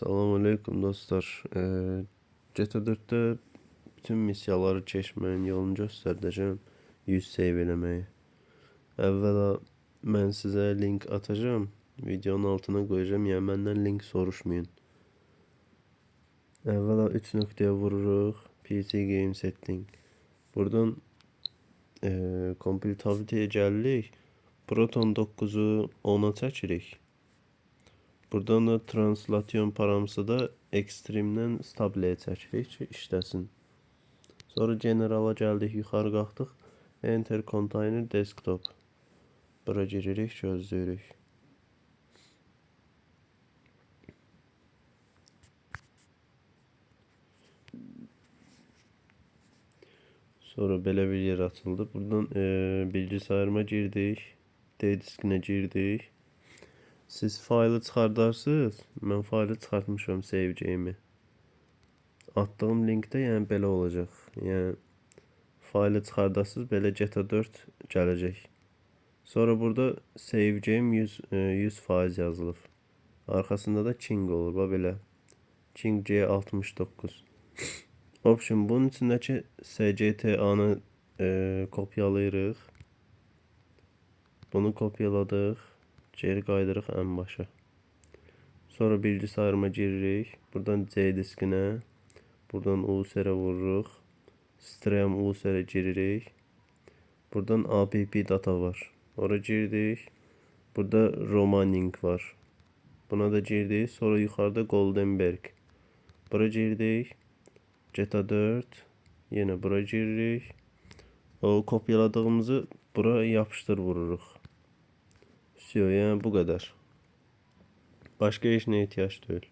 Selamünaleyküm dostlar. GTA 4'te bütün misyaları keçməyin yolunu göstərəcəm. 100 save eləməyi. Əvvəla mən sizə link atacağım. Videonun altına qoyacağım. Yəni məndən link soruşmayın. Əvvəla 3 nöqtəyə vururuq. PC Game Setting. Buradan Compatibility'yə gəlirik. Proton 9'u 10'a çəkirik. Buradan da translation paramızı da Extreme'dən Stable'yə çəkirik ki, işləsin. Sonra General'a gəldik, yuxarı qalxdıq. Enter Container Desktop. Bura giririk, gözləyirik. Sonra belə bir yer açıldı. Buradan bilgisayarıma girdik. D-diskinə girdik. Siz faylı çıxardarsınız. Mən faylı çıxartmışam, save game'i. Attığım linkdə yəni belə olacaq. Yəni faylı çıxardarsınız, belə GTA 4 gələcək. Sonra burada save game 100% yazılıb. Arxasında da King olur, bax belə. King C69. Option bunun içindəki SGTA-nı kopyalayırıq. Bunu kopyaladıq. Geri qaydırıq ən başa. Sonra bilgisayarıma giririk. Buradan C diskinə. Buradan USR-ə vururuq. Stream USR-ə giririk. Buradan app data var. Ora girdik. Burada Romaning var. Buna da girdik. Sonra yuxarıda Goldenberg. Bura girdik. GTA 4. Yenə bura giririk. O kopyaladığımızı bura yapışdır vururuq. Yəni bu qədər. Başqa heç nə ehtiyac deyil.